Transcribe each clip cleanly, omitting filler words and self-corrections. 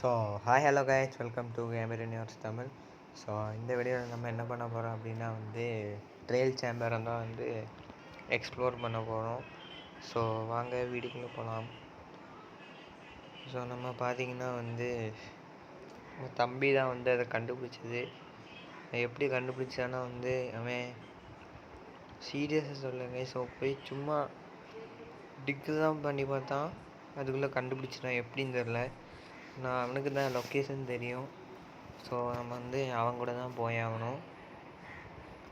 So hi hello guys, welcome to Gamer Universe Tamil. So இந்த வீடியோவில் நம்ம என்ன பண்ண போகிறோம் அப்படின்னா ட்ரெயில் சேம்பரை தான் எக்ஸ்ப்ளோர் பண்ண போகிறோம். ஸோ வாங்க வீடியோக்குள்ளே போகலாம். ஸோ நம்ம பார்த்திங்கன்னா தம்பி தான் அதை கண்டுபிடிச்சது. எப்படி கண்டுபிடிச்சானா அவன் சீரியஸாக சொல்லுங்க. ஸோ போய் சும்மா டிக்கு தான் பண்ணி பார்த்தான், அதுக்குள்ளே கண்டுபிடிச்சிட்டான். எப்படின்னு தெரில, நான் அவனுக்கு தான் லொக்கேஷன் தெரியும். ஸோ நம்ம அவன் கூட தான் போய் ஆகணும்.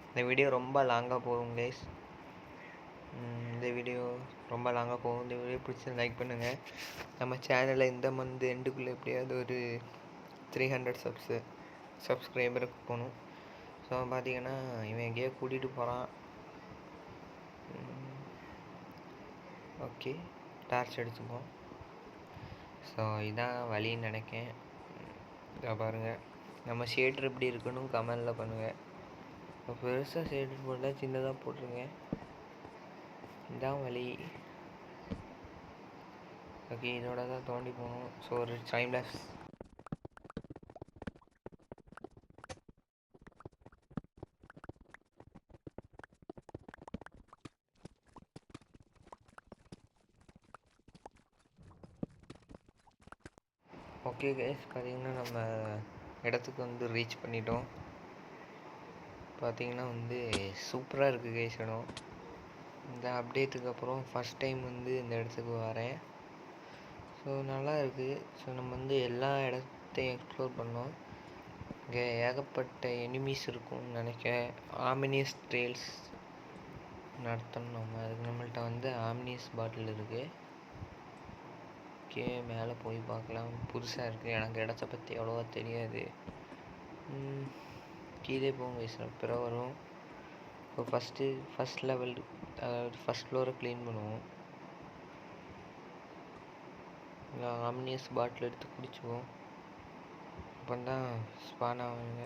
இந்த வீடியோ ரொம்ப லாங்காக போகும் கைஸ். இந்த வீடியோ ரொம்ப லாங்காக போகும். இந்த வீடியோ பிடிச்சி லைக் பண்ணுங்கள். நம்ம சேனலில் இந்த மந்த் எண்டுக்குள்ளே எப்படியாவது ஒரு 300 சப்ஸ்கிரைபருக்கு போகணும். ஸோ பார்த்திங்கன்னா இவன் எங்கேயோ கூட்டிகிட்டு போகிறான். Okay, torch அடிச்சுப்போம். ஸோ இதான் வழின்னு நினைக்கேன். இதை பாருங்கள், நம்ம ஷேட்ரு எப்படி இருக்குன்னு கமெண்டில் பண்ணுங்கள். இப்போ பெருசாக ஷேட்ரு போடல, சின்னதாக போட்டுருங்க. இதான் வழி. ஓகே, இதோட தான் தோண்டி போகணும். ஸோ ஒரு டைம்லெஸ் ஓகே கைஸ், பார்த்திங்கன்னா நம்ம இடத்துக்கு ரீச் பண்ணிட்டோம். பார்த்திங்கன்னா சூப்பராக இருக்குது கைஸ் இடம். இந்த அப்டேட்டுக்கு அப்புறம் ஃபஸ்ட் டைம் இந்த இடத்துக்கு வரேன். ஸோ நல்லா இருக்குது. ஸோ நம்ம எல்லா இடத்தையும் எக்ஸ்ப்ளோர் பண்ணோம். இங்கே ஏகப்பட்ட எனிமீஸ் இருக்கும்னு நினைக்கிறேன். ஆமினியஸ் ட்ரெயில்ஸ் நடத்தணும் நம்ம. அதுக்கு நம்மள்ட்ட ஆமினியஸ் பாட்டில் இருக்குது. ஓகே, மேலே போய் பார்க்கலாம். புதுசாக இருக்குது, எனக்கு இடத்த பற்றி அவ்வளோவா தெரியாது. கீழே போங்க அப்புறம் வரும். இப்போ ஃபஸ்ட் லெவல், அதாவது ஃபஸ்ட் ஃப்ளோரை க்ளீன் பண்ணுவோம். ஆம்னியஸ் பாட்டில் எடுத்து குடிச்சுவோம். அப்போ தான் ஸ்பான் ஆகுங்க.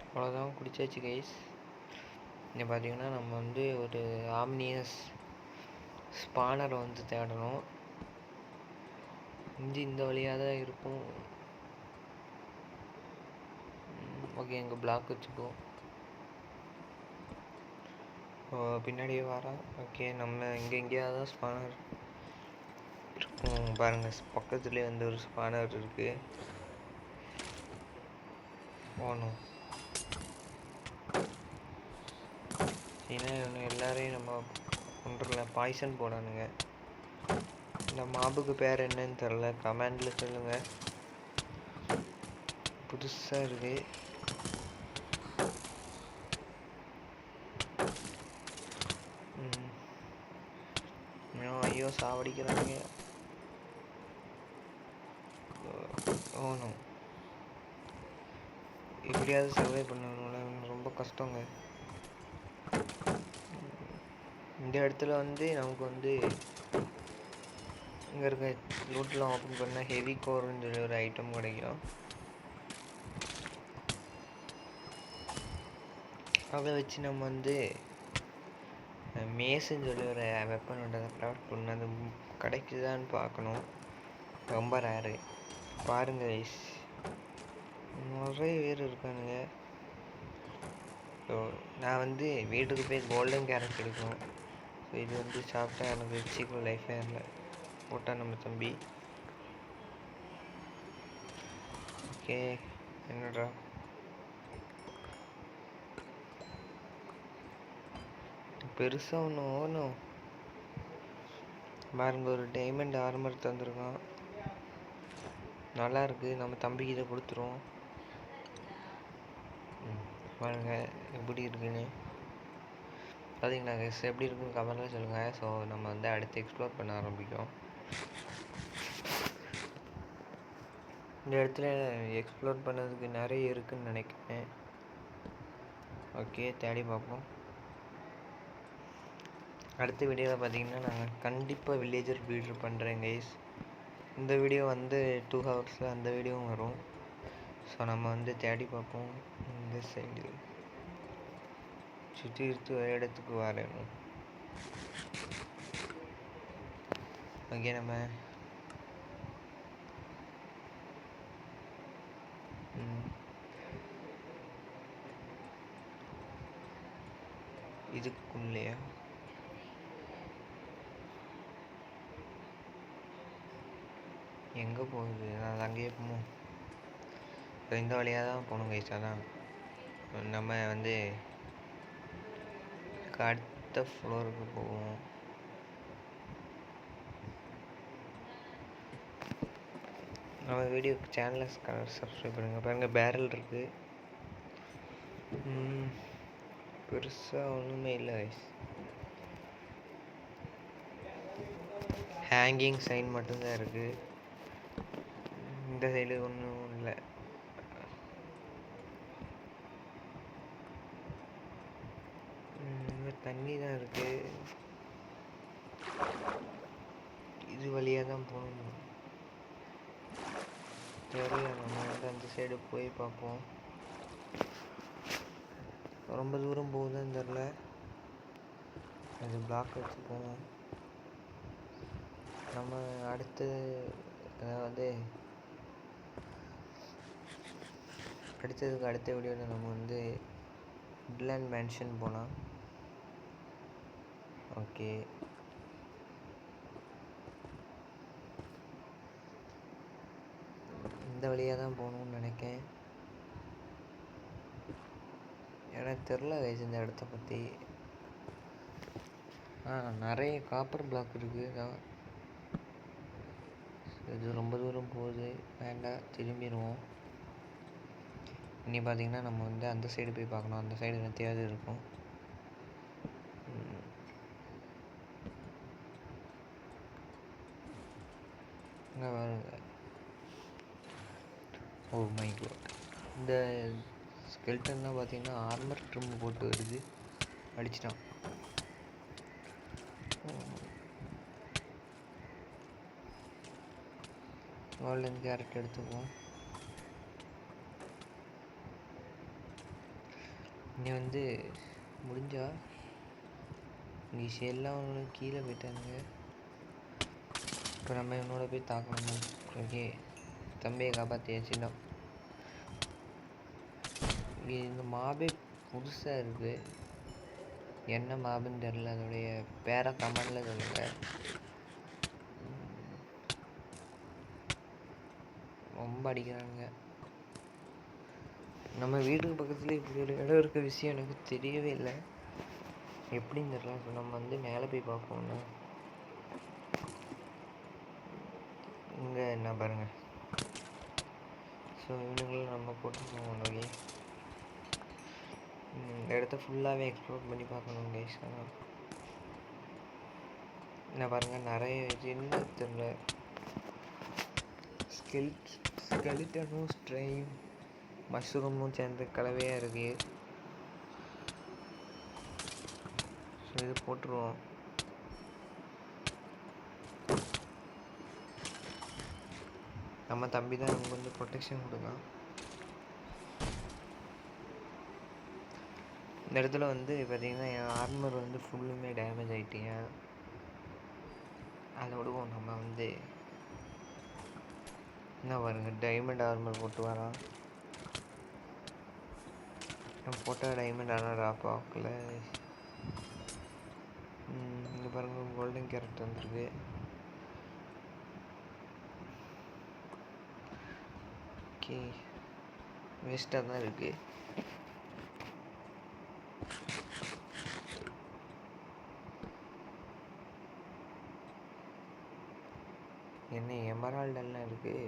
அவ்வளோதான், குடிச்சாச்சு கைஸ். இங்கே பார்த்தீங்கன்னா நம்ம ஒரு ஆம்னியஸ் ஸ்பானரை தேடணும். இந்த வழியாக தான் இருக்கும். ஓகே, இங்கே பிளாக் வச்சுப்போம். பின்னாடியே வரோம். ஓகே, நம்ம இங்கே எங்கேயாவது தான் ஸ்பானர் இருக்கும். பாருங்கள், பக்கத்துலேயே ஒரு ஸ்பானர் இருக்குது. போகணும். ஏன்னா எல்லாரையும் நம்ம கொண்டுல பாய்சன் போடணுங்க. இந்த மாபுக்கு பேர் என்னன்னு தெரில, கமெண்டில் சொல்லுங்கள். புதுசாக இருக்குது. ஐயோ, சாவடிக்கிறாங்க. ஓணும், எப்படியாவது சர்வை பண்ணணும்ல, ரொம்ப கஷ்டங்க. இந்த இடத்துல நமக்கு இங்கே இருக்க லூட்லாம் ஓப்பன் பண்ணால் ஹெவி கோர்னு சொல்லி ஒரு ஐட்டம் கிடைக்கும். அதை வச்சு நம்ம மேஸுன்னு சொல்லி ஒரு வெப்பன் அதை க்ராஃப்ட் பண்ண, அது கிடைக்குதான்னு பார்க்கணும். ரொம்ப ரேரு. பாருங்கள் ஐஸ், நிறைய பேர் இருக்கானுங்க. ஸோ நான் வீட்டுக்கு போய் கோல்டன் கேரட் எடுக்கணும். ஸோ இது சாப்பிட்டா எனக்கு சீக்கிரம் லைஃபே இல்லை. போட்டால் நம்ம தம்பி. ஓகே, என்னடா பெருசாக ஒன்று ஓணும். பாருங்க, ஒரு டைமண்ட் ஆர்மர் தந்துருக்கான். நல்லா இருக்குது. நம்ம தம்பிக்கு இதை கொடுத்துருவோம். பாருங்க எப்படி இருக்குன்னு பார்த்தீங்களா கைஸ், எப்படி இருக்குன்னு கமெண்ட்ல சொல்லுங்கள். ஸோ நம்ம அடுத்து எக்ஸ்ப்ளோர் பண்ண ஆரம்பிக்கும். இந்த இடத்துல எக்ஸ்ப்ளோர் பண்ணதுக்கு நிறைய இருக்குதுன்னு நினைக்கிறேன். ஓகே, தேடி பார்ப்போம். அடுத்த வீடியோவில் பார்த்தீங்கன்னா நான் கண்டிப்பாக வில்லேஜர் பில்டர் பண்ணுறேன் கைஸ். இந்த வீடியோ 2 ஹவர்ஸில் அந்த வீடியோவும் வரும். ஸோ நம்ம தேடி பார்ப்போம். இந்த சைடு சுற்றி ஒரு இடத்துக்கு வரணும். ஓகே, நம்ம இதுக்குள்ளேயா? எங்கே போகுது? நான் அங்கேயே போவோம். இப்போ இந்த வழியாக தான் போகணும் கைஸ். அதான் நம்ம வந்து அடுத்த ஃப்ளோருக்கு போவோம். நம்ம வீடியோக்கு சேனலை சப்ஸ்கிரைப் பண்ணுங்கள். பாருங்கள், பேரல் இருக்குது. பெருசாக ஒன்றுமே இல்லை கைஸ். ஹேங்கிங் சைன் மட்டும்தான் இருக்குது. இந்த சைடு ஒன்றும் இல்லை. தண்ணி தான் இருக்குது. இது வழியாக தான் போகணும். தெரியல, நம்ம வந்து அந்த சைடு போய் பார்ப்போம். ரொம்ப தூரம் போகுதுன்னு தெரில. அது பிளாக் வச்சு போவோம். நம்ம அதாவது அடுத்த வீடியோவில் நம்ம வந்து உட்லேண்ட் மேன்ஷன் போகலாம். ஓகே, இந்த வழியாக தான் போகணும்னு நினைக்கிறேன். எனக்கு தெரில கைஸ் இந்த இடத்த பற்றி. நிறைய காப்பர் பிளாக் இருக்குது. இது ரொம்ப தூரம் போகுது, வேண்டாம், திரும்பிடுவோம். இனி பார்த்திங்கன்னா நம்ம வந்து அந்த சைடு போய் பார்க்கணும். அந்த சைடு என்னத்தையாவது இருக்கும். இங்கே வருங்க. ஓ மை காட், இந்த ஸ்கெல்டன்லாம் பார்த்திங்கன்னா ஆர்மர் ட்ரிம் போட்டு வருது. அடிச்சிட்டான். கோல்டன் கேரட் எடுத்துக்குவோம். இங்கே வந்து முடிஞ்சா இங்கே ஷெல்லாம் ஒன்று கீழே போயிட்டானுங்க. இப்போ நம்ம இவனோட போய் தாக்கணும். ஓகே, தம்பியை காப்பாற்றியாச்சுன்னா. இந்த மாபே புதுசாக இருக்குது. என்ன மாபுன்னு தெரில. அதோடைய பேரை கமெண்டில் சொல்லுங்கள். ரொம்ப அடிக்கிறானுங்க. நம்ம வீட்டுக்கு பக்கத்தில் இப்படி ஒரு இடம் இருக்க விஷயம் எனக்கு தெரியவே இல்லை. எப்படின்னு தெரியல. ஸோ நம்ம வந்து மேலே போய் பார்ப்போம்னா இங்கே என்ன பாருங்கள். ஸோ இவனுங்களும் நம்ம போட்டுருக்கோம். ஓகே, இந்த இடத்த ஃபுல்லாகவே எக்ஸ்ப்ளோர் பண்ணி பார்க்கணும் கைஸ். ஆனால் என்ன பாருங்கள், நிறைய என்ன தெரியல, ஸ்கெலிட்டனும் ஸ்ட்ரைம் மஷ்ரூமும் சேர்ந்து கலவையாக இருக்குது. ஸோ இது போட்டுருவோம். நம்ம தம்பி தான் நமக்கு வந்து ப்ரொடெக்ஷன் கொடுக்கலாம். இந்த இடத்துல வந்து பார்த்திங்கன்னா என் ஆர்மர் வந்து ஃபுல்லுமே டேமேஜ் ஆகிட்டீங்க. அதை விடுவோம். நம்ம வந்து என்ன பாருங்க, டைமண்ட் ஆர்மர் போட்டு வரான். போட்ட டைமண்ட் ஆனால் ட்ராப் ஆகல. இங்கே பாருங்க, கோல்டன் கேரட் வந்துருக்கு. ஓகே, வேஸ்ட்டாக தான் இருக்குது. என்ன எமரால்டெல்லாம் இருக்குது.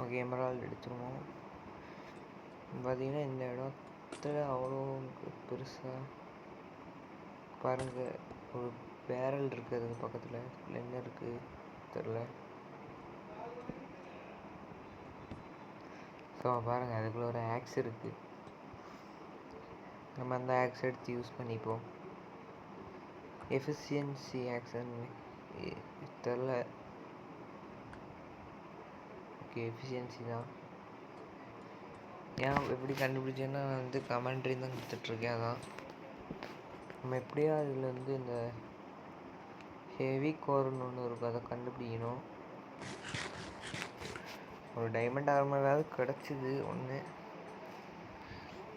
ஓகே, எமரால்டு எடுத்துருவோம். பார்த்திங்கன்னா இந்த இடத்துல அவ்வளோ பெருசாக பாருங்கள், ஒரு பேரல் இருக்குது. அதுக்கு பக்கத்தில் என்ன இருக்குது தெரில. ஸோ பாருங்கள், அதுக்குள்ள ஒரு ஆக்ஸ் இருக்குது. நம்ம அந்த ஆக்ஸ் எடுத்து யூஸ் பண்ணிப்போம். எஃபிஷியன்சி ஆக்ஸ்ன்னு தெரில. ஓகே, எஃபிஷியன்சி தான். ஏன் எப்படி கண்டுபிடிச்சேன்னா வந்து கமெண்ட்ரி தான் கொடுத்துட்ருக்கேன். அதான் நம்ம எப்படியா அதில் வந்து இந்த ஹெவி கோர்னு ஒன்று இருக்கும், அதை கண்டுபிடிக்கணும். ஒரு டைமண்ட் ஆர்மராவது கிடச்சிது ஒன்று.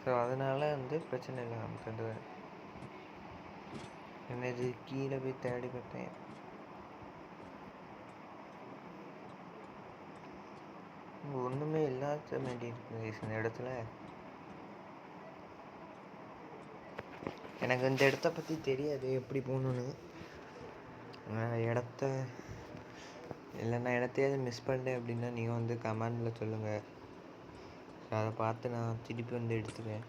ஸோ அதனால் வந்து பிரச்சனை இல்லை நமக்கு அது. என்னது கீழே போய் தேடி பார்த்தேன். ஒன்றுமே இல்லாத மாதிரி இருக்குது இந்த இடத்துல. எனக்கு இந்த இடத்த பற்றி தெரியாது எப்படி போகணுன்னு. இடத்த இல்லை நான் இடத்தையாவது மிஸ் பண்ணிட்டேன் அப்படின்னா நீங்கள் வந்து கமெண்டில் சொல்லுங்கள். அதை பார்த்து நான் திருப்பி வந்து எடுத்துக்கிறேன்.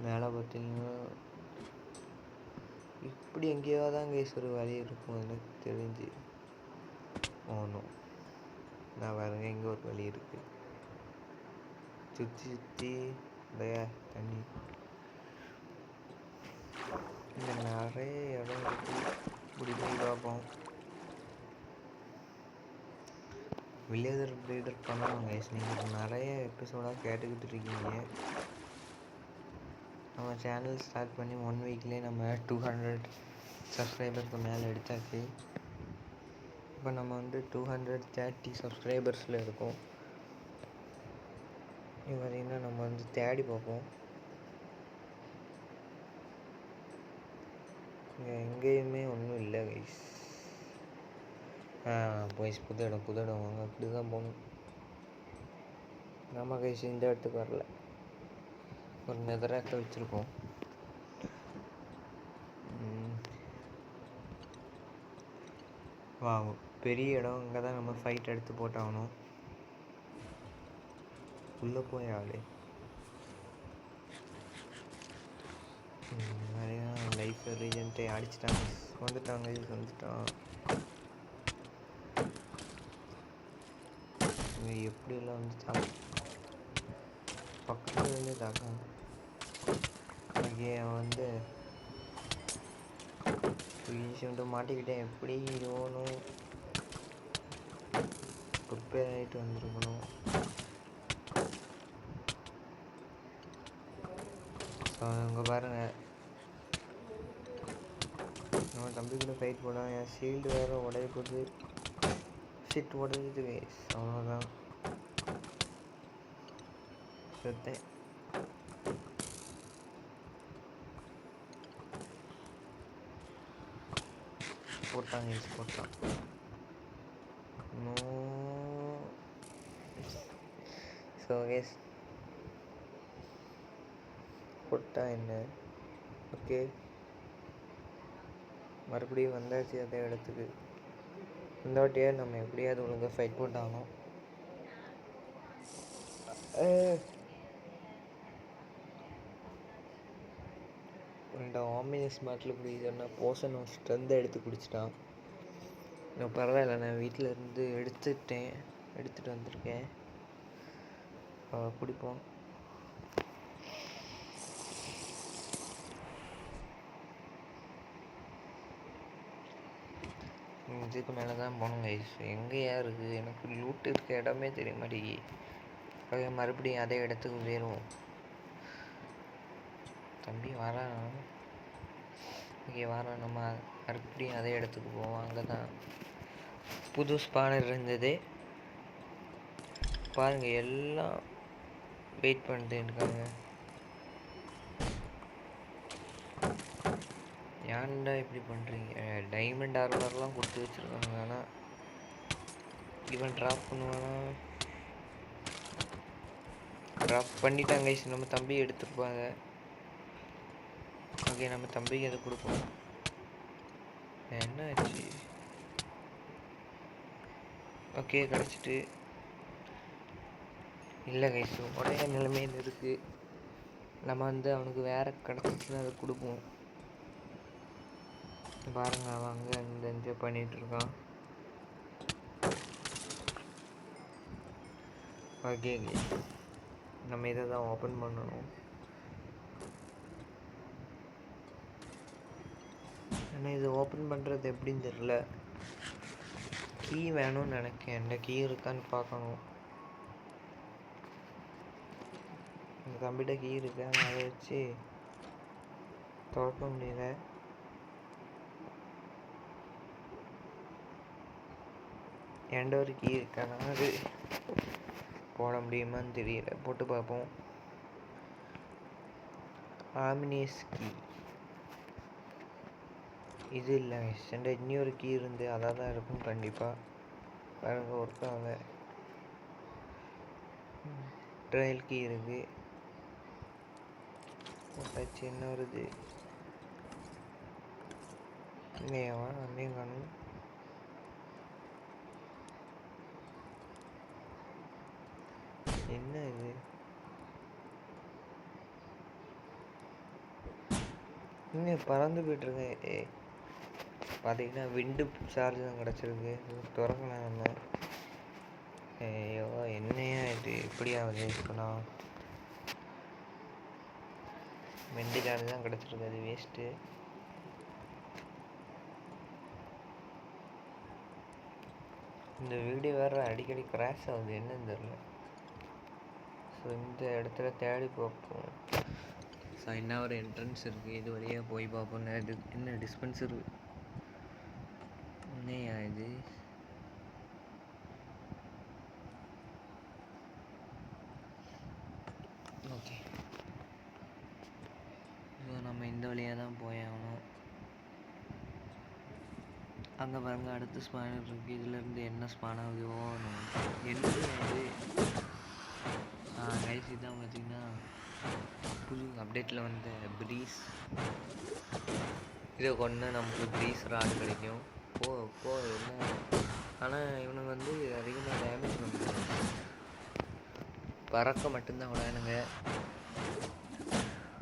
மேலே பார்த்தீங்கன்னா இப்படி எங்கேயோ தான் கைஸ் ஒரு வழி இருக்கும் எனக்கு தெரிஞ்சு. ஓணும் நான் பாருங்க இங்கே ஒரு வழி இருக்குது. சுற்றி சுற்றி தண்ணி இங்கே நிறைய இடம் இருக்குது. இப்படி போய் பார்ப்போம். வில்லேஜர் ப்ரீடர் பண்ணலாம் கைஸ். நீங்கள் நிறைய எபிசோடாக கேட்டுக்கிட்டு இருக்கீங்க. நம்ம சேனல் ஸ்டார்ட் பண்ணி 1 வீக்லேயே நம்ம 200 சப்ஸ்கிரைபருக்கு மேலே எடுத்தாச்சு. இப்போ நம்ம வந்து 230 சப்ஸ்கிரைபர்ஸில் இருக்கோம். இது பார்த்திங்கன்னா நம்ம வந்து தேடி பார்ப்போம். இங்கே எங்கேயுமே ஒன்றும் இல்லை கைஸ். போய்ஸ் புது இடம் வாங்க. அப்படி தான் போகணும். நம்ம கைஸ் இந்த இடத்துக்கு வரல. ஒரு நெதராக்க வச்சுருக்கோம். வா பெரிய இடம். இங்கே தான் நம்ம ஃபைட் எடுத்து போட்டாகணும். உள்ளே போய் ஆளு நிறையா லைஃப் ரீஜென்ட்டை அடிச்சிட்டாங்க. வந்துட்டான். எப்படியெல்லாம் வந்துட்டாங்க பக்கத்தில் இருந்து தாக்கம். அவன் வந்து ஈஸியாக மாட்டிக்கிட்டேன். எப்படி ஓணும் ப்ரிப்பேர் ஆகிட்டு வந்துருக்கணும். ஸோ அங்கே பாருங்கள் நம்ம தம்பி கூட ஃபைட் போனால் என் ஷீல்டு வேறு உடைய போகுது. ஷிட் உடஞ்சிட்டு கைஸ். அவ்வளோதான் செத்தேன். போட்டான். ஸோ கைஸ் போட்டா என்ன ஓகே. மறுபடியும் வந்தாச்சு அதே இடத்துக்கு. இந்த வாட்டியே நம்ம எப்படியாவது ஒழுங்காக ஃபைட் போட்டாகணும். இந்த ஆமினியஸ் பாட்டில் குடிச்சோன்னா போஷன் ஆஃப் ஸ்ட்ரென்த்தை எடுத்து குடிச்சிட்டான். பரவாயில்ல, நான் வீட்டில் இருந்து எடுத்துகிட்டு வந்திருக்கேன். குடிப்போம். இதுக்கு மேலே தான் போகணும் கைஸ். எங்கேயா இருக்குது? எனக்கு லூட்டு இருக்க இடமே தெரிய மாட்டேங்கி. மறுபடியும் அதே இடத்துக்கு போயிடுவோம். தம்பி வரான். இங்கே வரான். நம்ம மறுபடியும் அதே இடத்துக்கு போவோம். அங்கே தான் புது ஸ்பானர் இருந்தது. பாருங்கள் எல்லாம் வெயிட் பண்ணிட்டு இருக்காங்க. ஏன்டா இப்படி பண்ணுறீங்க? டைமண்ட் ஆர்மர்லாம் கொடுத்து வச்சுருக்காங்க. ஆனால் இவன் ட்ராப் பண்ணுவானா? ட்ராப் பண்ணிட்டாங்க கைஸ். நம்ம தம்பி எடுத்துருப்பாங்க. ஓகே நம்ம தம்பிக்கு அதை கொடுப்போம். என்ன ஆச்சு? ஓகே கிடச்சிட்டு இல்லை கைஸ். உடைய நிலைமையில் இருக்குது. நம்ம வந்து அவனுக்கு வேறு கிடச்சிச்சுன்னா அதை கொடுப்போம். பாருங்க அவன் அங்கே இந்த என்ஜாய் பண்ணிகிட்ருக்கான். ஓகே நம்ம இதை தான் ஓப்பன் பண்ணணும். ஆனால் இது ஓப்பன் பண்ணுறது எப்படின்னு தெரில. கீ வேணும்னு நினைக்கிறேன். எந்த கீ இருக்கான்னு பார்க்கணும். இந்த கம்ப்யூட்டர் கீ இருக்கு. அதை வச்சு திறக்க முடியல. என்கிட்ட ஒரு கீ இருக்காங்க. அது போட முடியுமான்னு தெரியல, போட்டு பார்ப்போம். ஆமினியஸ் கீ இது இல்லை, இன்னொரு கீ இருந்து அதாக தான் இருக்கும் கண்டிப்பாக. பாருங்க, ஒர்க் ஆகலை. ட்ரையல் கீ இருக்குது, போட்டாச்சு. என்ன வருது? இல்லையாவா? அங்கேயும் காணும். என்ன இது? இன்னும் பறந்து போய்ட்டுருக்கேன். பார்த்தீங்கன்னா விண்டு சார்ஜ் தான் கிடச்சிருக்கு. திறக்கலாம் நம்ம. ஐயோ, என்னையா இது இப்படி ஆகுது? இப்போ நான் விண்டு சார்ஜ் தான் கிடச்சிருக்கு, அது வேஸ்ட்டு. இந்த வீடியோ வேறு அடிக்கடி கிராஷ் ஆகுது, என்னன்னு தெரியல. ஸோ இந்த இடத்துல தேடி பார்ப்போம். ஸோ என்ன ஒரு என்ட்ரன்ஸ் இருக்குது, இது வழியாக போய் பார்ப்போம். என்ன டிஸ்பென்சர்? என்னையா இது? ஓகே, ஸோ நம்ம இந்த வழியாக தான் போயாகணும். அங்கே பாருங்க, அடுத்த ஸ்பானர் இருக்குது. இதுலேருந்து என்ன ஸ்பான் ஆகுதோ என்னது அது? கைசி தான் பார்த்தீங்கன்னா புது அப்டேட்டில் வந்த ப்ரீஸ். இதை கொண்டு நமக்கு ப்ரீஸ் ராடு கிடைக்கும். போ என்ன? ஆனால் இவனுங்க வந்து அதிகமாக டேமேஜ் பண்ணுறாங்க. பறக்க மட்டும்தான் விடானுங்க,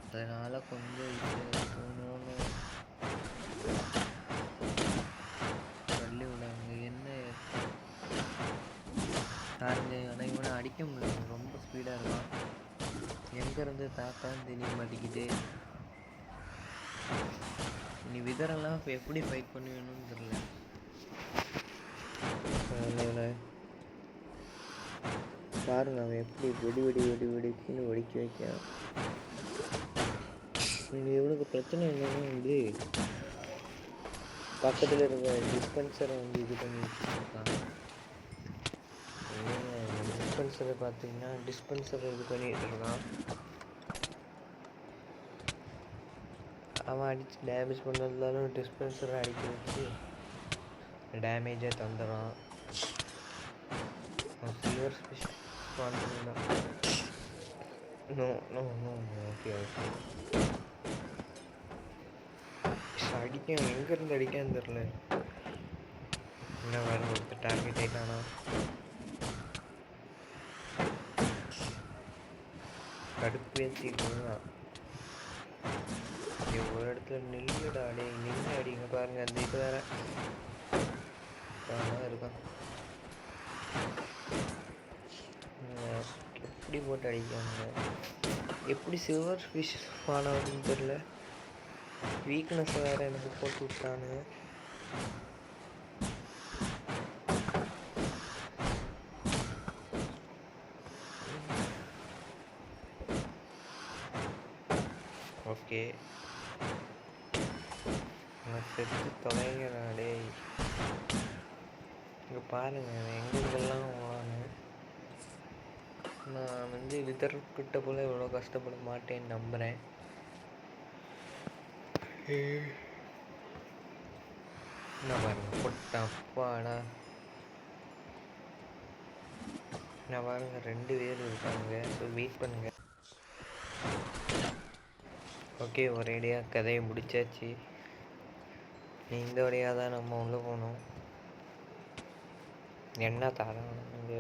அதனால் கொஞ்சம் போகணுன்னு தள்ளி விடாங்க. என்ன பாருங்க, ஆனால் இவனை அடிக்க முடியல, ரொம்ப ஸ்பீடாக இருக்கான். எங்கேருந்து தாத்தான்னு தெரிய மாட்டேங்குது. நீ விதரெல்லாம் இப்போ எப்படி ஃபைட் பண்ணுவேணும்னு தெரியல. பாருங்க, அவன் எப்படி வெடிக்குன்னு வெடிக்க வைக்கான். இவனுக்கு பிரச்சனை என்னன்னா வந்து பக்கத்தில் இருக்க டிஸ்பென்சரை வந்து இது பண்ணி வச்சுருக்கான். டிஸ்பென்சரை பார்த்தீங்கன்னா டிஸ்பென்சரை இது பண்ணிட்டு இருக்கான். அவன் அடித்து டேமேஜ் பண்ணதுனாலும் டிஸ்பென்சரை அடிக்க வச்சு டேமேஜாக தந்துடுறான். சில்வர் ஃபிஷ் தான். நோ ஓகே அடிக்க எங்கேருந்து அடிக்கான்னு தெரில. என்ன வேறு ஒருத்தர் டார்கெட் ஆகிட்டானா? கடுப்பு ஏற்றிக்கலாம். ஒரு இடத்துல நில்லுடா, அடி நின்று அடிங்க. பாருங்க, அந்த இது வேற இருக்கான். எப்படி போட்டு அடிக்காங்க? எப்படி சில்வர் ஃபிஷ் ஸ்பான் ஆகுதுன்னு தெரில. வீக்னஸ் வேறு எனக்கு போட்டு விட்டானு. ஓகே, நான் செத்து தொலைங்கிறாடே. இங்கே பாருங்கள், எங்கெங்கெல்லாம் போகலான்னு. நான் வந்து விதர்கிட்ட போல் இவ்வளோ கஷ்டப்பட மாட்டேன்னு நம்புகிறேன். நான் பாருங்க பொட்டாப்பாடா. நான் பாருங்க 2 பேர் இருக்காங்க. ஸோ வெயிட் பண்ணுங்க. ஓகே, ஒரேடியாக கதையை முடிச்சாச்சு. இந்த வழியாக தான் நம்ம உள்ளே போகணும். என்ன தரம் இது?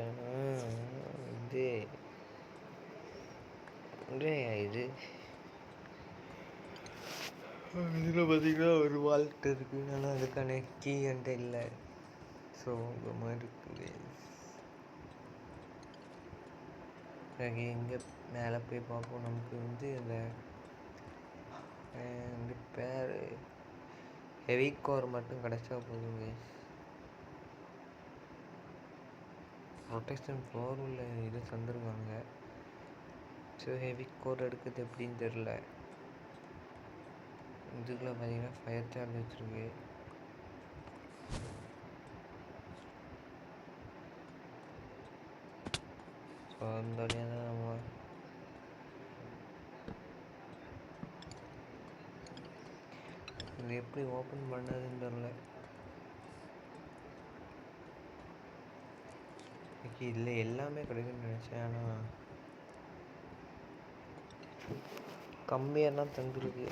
இது இதில் பார்த்தீங்கன்னா ஒரு வால்ட் இருக்குது, ஆனால் அதுக்கான கீ என்கிட்ட இல்லை. ஸோ இந்த மாதிரி இருக்குது. எங்கே மேலே போய் பார்ப்போம். நமக்கு வந்து இந்த பேர் ஹெவி கோர் மட்டும் கிடச்சா போதுங்க. ப்ரொடெக்ஷன் 4 உள்ள இது தந்துருக்காங்க. ஸோ ஹெவி கோர் எடுக்கிறது எப்படின்னு தெரில. இதுக்குள்ள பார்த்தீங்கன்னா ஃபயர் சார்ஜ் வச்சுருக்கு. அந்த வழியாக தான் நம்ம இது எப்படி ஓப்பன் பண்ணதுன்னு தெரில. ஓகே, இதில் எல்லாமே கிடைக்குன்னு நினச்சேன், ஆனால் கம்மியாக தான் தந்துருக்கு.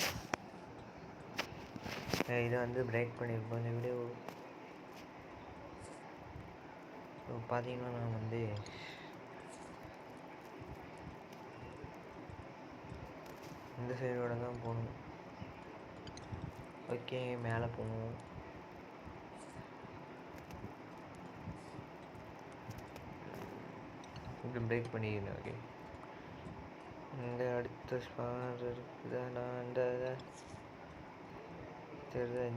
இதை வந்து பிரேக் பண்ணியிருப்போம் இந்த வீடியோ. பார்த்தீங்கன்னா நான் வந்து இந்த சைடோட தான் போகணும். ஓகே, மேலே போகணும். இப்படி பிரேக் பண்ணிக்கிறேன். ஓகே, இந்த அடுத்த ஸ்பானர் இருக்குதா? நான்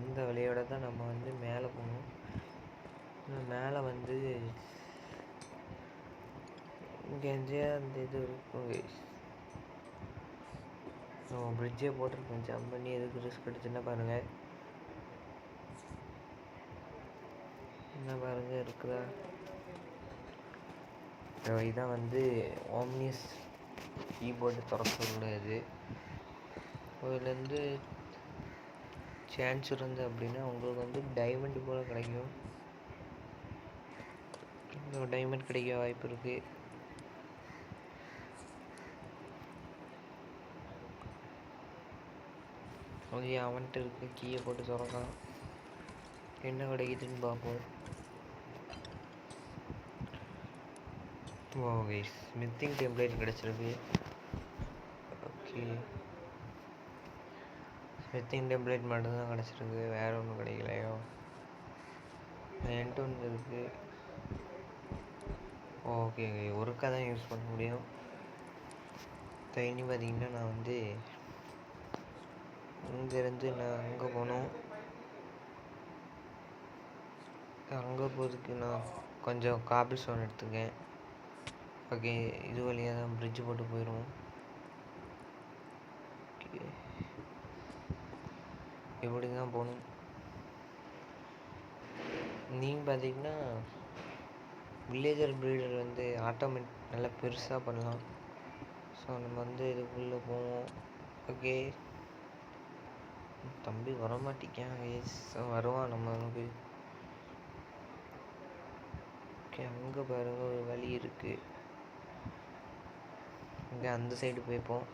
இந்த வழியோட தான் நம்ம வந்து மேலே போகணும். மேலே வந்து இங்கே அந்த இது இருக்கும். பிரிட்ஜே போட்டிருக்கோம், ஜம்ப் பண்ணி எதுக்கு ரிஸ்க் எடுத்துன்னா பாருங்கள். என்ன பாருங்கள் இருக்குதா? இதான் வந்து ஓம்னிஸ் கீபோர்டு திறக்க உள்ளது. அதுலேருந்து சான்ஸ் இருந்து அப்படின்னா உங்களுக்கு வந்து டைமண்ட் போல் கிடைக்கும். டைமண்ட் கிடைக்க வாய்ப்பு இருக்குது. ஓகே, அவன்கிட்ட இருக்க கீயை போட்டு திறக்கலாம். என்ன கிடைக்குதுன்னு பார்ப்போம். ஓகே, ஸ்மித்திங் டெம்ப்ளேட் கிடச்சிருக்கு. ஓகே, ஸ்மித்திங் டெம்ப்ளேட் மட்டும்தான் கிடச்சிருக்கு, வேறு ஒன்றும் கிடைக்கலையோ. என்கிட்ட ஒன்று இருக்குது. ஓகே, ஒருக்கா தான் யூஸ் பண்ண முடியும். இனி பார்த்தீங்கன்னா நான் வந்து இங்கேருந்து நான் அங்கே போகணும். அங்கே போகிறதுக்கு நான் கொஞ்சம் காபிள் ஸ்டோன் எடுத்துக்கேன். ஓகே, இது வழியாக தான் பிரிட்ஜ் போட்டு போயிடுவோம். ஓகே, இப்படி தான் போகணும். நீங்கள் பார்த்தீங்கன்னா வில்லேஜர் ப்ரீடர் வந்து ஆட்டோமேட் நல்லா பெருசாக பண்ணலாம். ஸோ நம்ம வந்து இதுக்குள்ளே போவோம். ஓகே, தம்பி வரமாட்டிக்கான். வருவான் நம்ம நமக்கு. ஓகே, அங்கே பாருங்க ஒரு வழி இருக்குது. இங்கே அந்த சைடு போய்ப்போம்.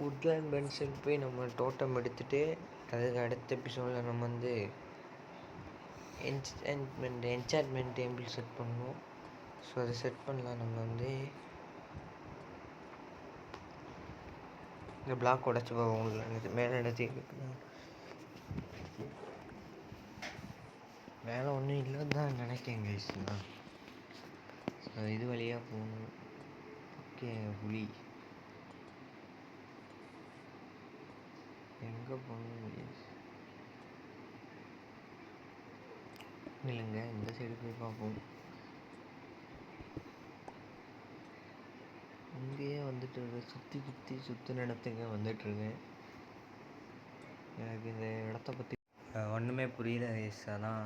உட்லேண்ட் பென்சில் போய் நம்ம டோட்டம் எடுத்துகிட்டு அதுக்கு அடுத்த எபிசோடில் நம்ம வந்து என்சான்ட்மெண்ட் டேபிள் செட் பண்ணணும். ஸோ அதை செட் பண்ணலாம். நம்ம வந்து இந்த பிளாக் உடச்சி போவோம். மேலே இடத்தி மேலே ஒன்றும் இல்லைன்னு தான் நினைக்கிறேன் கைஸ்னா. ஸோ இது வழியாக போகணும். ஓகே, புலி எங்கே போகணும்? இல்லைங்க, இந்த சைடு போய் பார்ப்போம். இங்கேயே வந்துட்டு சுற்றி இடத்துக்கு வந்துட்டுருக்கேன். எனக்கு இந்த இடத்த பற்றி ஒன்றுமே புரியல கைஸ். அதான்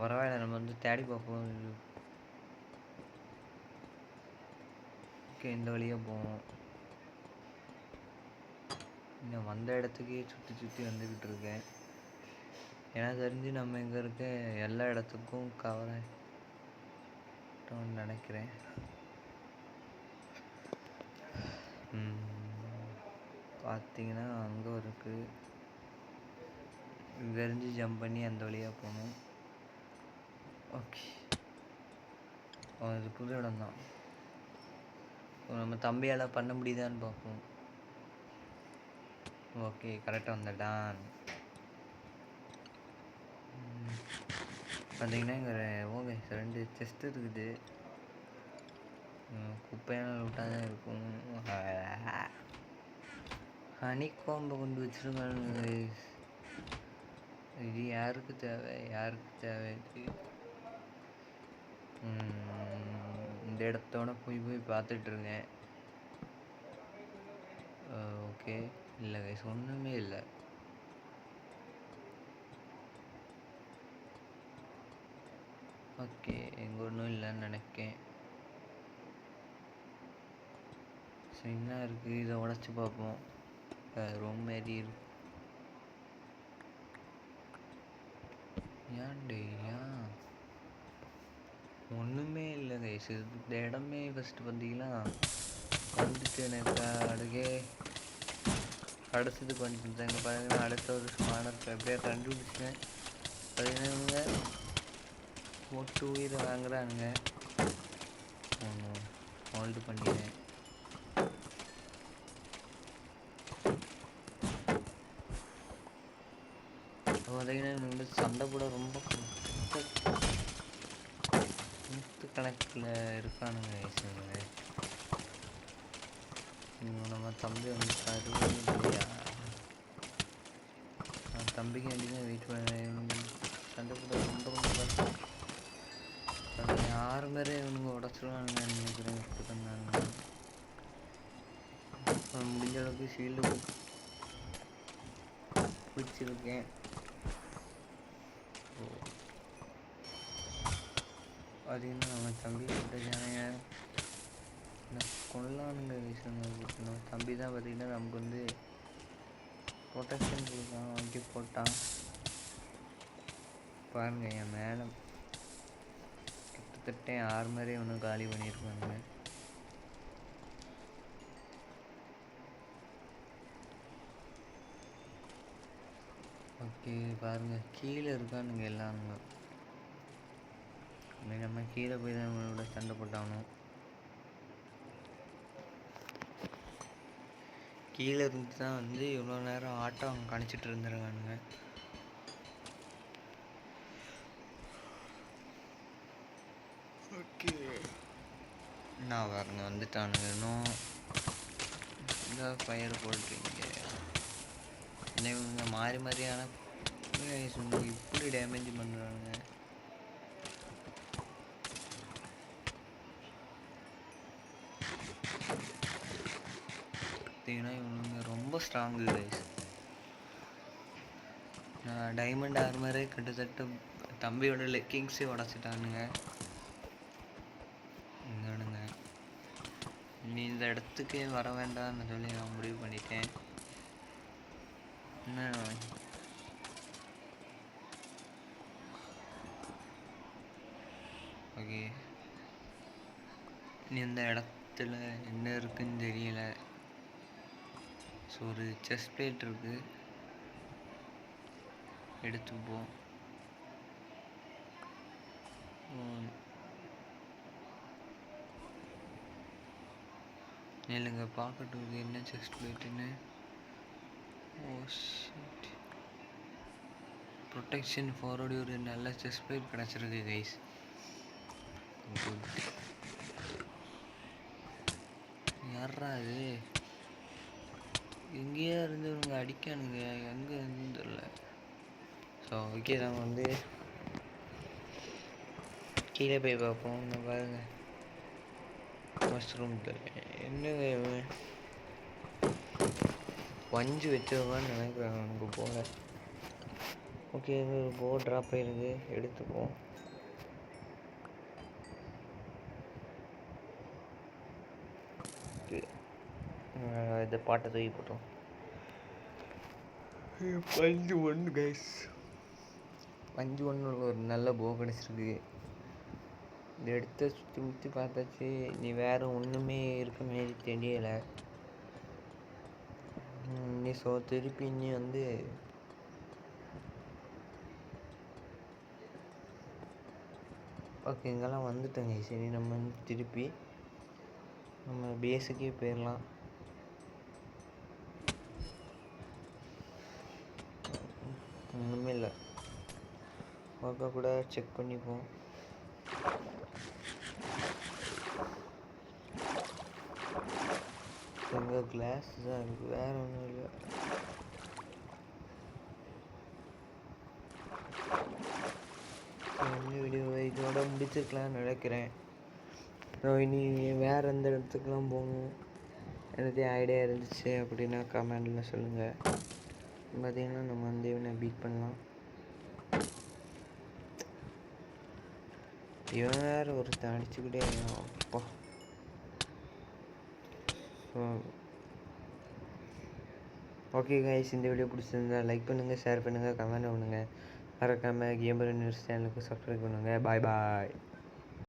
பரவாயில்ல, நம்ம வந்து தேடி பார்ப்போம். ஓகே, இந்த வழியாக போவோம். இன்னும் வந்த இடத்துக்கே சுற்றி வந்துக்கிட்டு இருக்கேன். எனக்கு தெரிஞ்சு நம்ம இங்கே இருக்க எல்லா இடத்துக்கும் கவர் ஆகிட்டோம்னு நினைக்கிறேன். பார்த்தீங்கன்னா அங்கே இருக்குது. இங்கேருந்து ஜம்ப் பண்ணி அந்த வழியாக போகணும். ஓகே, இது புது இடம் தான். நம்ம தம்பியால் பண்ண முடியுதான்னு பார்ப்போம். ஓகே, கரெக்டாக வந்துட்டான். பார்த்தீங்கன்னா இங்கே ஓகே 2 செஸ்ட் இருக்குது. குப்பையான விட்டால் தான் இருக்கும். ஹனி கோம்பை கொண்டு வச்சுருக்காங்க. இது யாருக்கு தேவை? இந்த இடத்தோட போய் பார்த்துட்ருங்க. ஓகே, இல்லை கைஸ், ஒன்றுமே இல்லை. ஓகே, எங்கே ஒன்றும் இல்லைன்னு நினைக்கேன். சரி, என்ன இருக்குது, இதை உடச்சி பார்ப்போம். ரூம் மாரி இருக்கு. ஏன்டே ஏன் ஒன்றுமே இல்லை கைஸ். இந்த இடமே ஃபஸ்ட்டு பார்த்தீங்கன்னா வந்துட்டு எனக்கு அடுக்கே அடுத்ததுக்கு வந்துட்டு இங்கே பார்த்தீங்கன்னா அடுத்த ஒரு ஸ்பானர் எப்படியா கண்டுபிடிச்சேன். பார்த்தீங்கன்னா இவங்க மொட்டு உயிரை வாங்குறானுங்க. ஒன்று ஹோல்டு பண்ணிட்டேன். பார்த்தீங்கன்னா இவங்க சண்டை கூட ரொம்ப கணக்கில் இருக்கானுங்க. நம்ம தம்பி வந்து இல்லையா, தம்பிக்கு வேண்டிதான் வெயிட் பண்ண. சண்டை கூட ரொம்ப கஷ்டம். 6 பேரே இவனுங்க உடச்சிருவானுங்க நினைக்கிறேன். இப்போதாங்க முடிஞ்ச அளவுக்கு ஷீல்டு பிடிச்சிருக்கேன். பார்த்தீங்கன்னா நம்ம தம்பி கிட்ட ஜானைய கொள்ளானுங்க. நம்ம தம்பி தான் பார்த்தீங்கன்னா நமக்கு வந்து ப்ரொடெக்ஷன் கொடுத்தான், வாங்கி போட்டான். பாருங்க என் மேலே கிட்டத்தட்ட 6 மாதிரி ஒன்றும் காலி பண்ணியிருப்பாங்க. ஓகே பாருங்க, கீழே இருக்கானுங்க எல்லாருங்க. நம்ம கீழே போய் தான் இவங்களோட சண்டை போட்டாகணும். கீழே இருந்து தான் வந்து இவ்வளோ நேரம் ஆட்டம் கணிச்சிட்டு இருந்துருக்கானுங்க. ஓகே, நான் பாருங்க வந்துட்டானுங்க. இன்னும் இந்த ஃபயர் போட்டுருக்கீங்க. இவங்க மாறி மாறியான இப்படி டேமேஜ் பண்ணுறானுங்க. பார்த்தீங்கன்னா இவனுங்க ரொம்ப ஸ்ட்ராங்கு கைஸ். டைமண்ட் ஆர்மரே கிட்டத்தட்ட தம்பியோட லெக்கிங்ஸே உடச்சிட்டானுங்க. இங்கனுங்க நீ இந்த இடத்துக்கே வர வேண்டாம்னு சொல்லி நான் முடிவு பண்ணிட்டேன். என்ன ஓகே, நீ இந்த இடத்துல என்ன இருக்குன்னு தெரியல. ஸோ ஒரு செஸ்ட் பிளேட் இருக்கு, எடுத்துப்போம். இல்லைங்க பார்க்கட்டும் இது என்ன செஸ்ட் பிளேட்டுன்னு. ஓ ஷிட், ப்ரொடெக்ஷன் ஃபார்வர்டு ஒரு நல்ல செஸ்ட் பிளேட் கிடச்சிருக்கு கைஸ். குட். யாரா அது? எங்கேயா இருந்து இவங்க அடிக்கானுங்க, எங்கே இருந்து தெரியல. ஸோ ஓகே, நம்ம வந்து கீழே போய் பார்ப்போம். இந்த பாருங்க மஷ்ரூம் என்ன பஞ்சு வச்சிருவான்னு நினைக்கிறேன் நமக்கு போல. ஓகே, ஒரு போ ட்ராப் ஆகிருக்கு, எடுத்துப்போம். இந்த பாட்டை தூக்கி போட்டோம். பஞ்சு ஒன்று கைஸ், பஞ்சு ஒன்று ஒரு நல்ல போ கிடச்சிருக்கு. இந்த இடத்த சுற்றி முற்றி பார்த்தாச்சு. நீ வேறு ஒன்றுமே இருக்க மாரி தெரியலை. நீ திருப்பி நீ வந்து ஓகே இங்கெல்லாம் வந்துட்டேங்க. சரி, நம்ம வந்து திருப்பி நம்ம பேஸுக்கே போயிடலாம். ஒன்றுமே இல்லை, ஒர்க்கை கூட செக் பண்ணிப்போம். எங்கள் கிளாஸ் தான் இருக்குது, வேறு ஒன்றும் இல்லை. வீடியோவை இதோட முடிச்சிருக்கலாம்னு நினைக்கிறேன். இனி வேறு எந்த இடத்துக்குலாம் போகணும் எனத்தையும் ஐடியா இருந்துச்சு அப்படின்னா கமெண்டில் சொல்லுங்கள். பார்த்தீங்கன்னா நம்ம வந்து இவனை பீட் பண்ணலாம். இவன் வேறு ஒருத்தன் அடிச்சுக்கிட்டே அப்பா. ஓகே கைஸ், இந்த வீடியோ பிடிச்சிருந்தா லைக் பண்ணுங்கள், ஷேர் பண்ணுங்கள், கமெண்ட் பண்ணுங்கள். மறக்காமல் கேமர் நியூஸ் சேனலுக்கு சப்ஸ்கிரைப் பண்ணுங்கள். பாய் பாய்.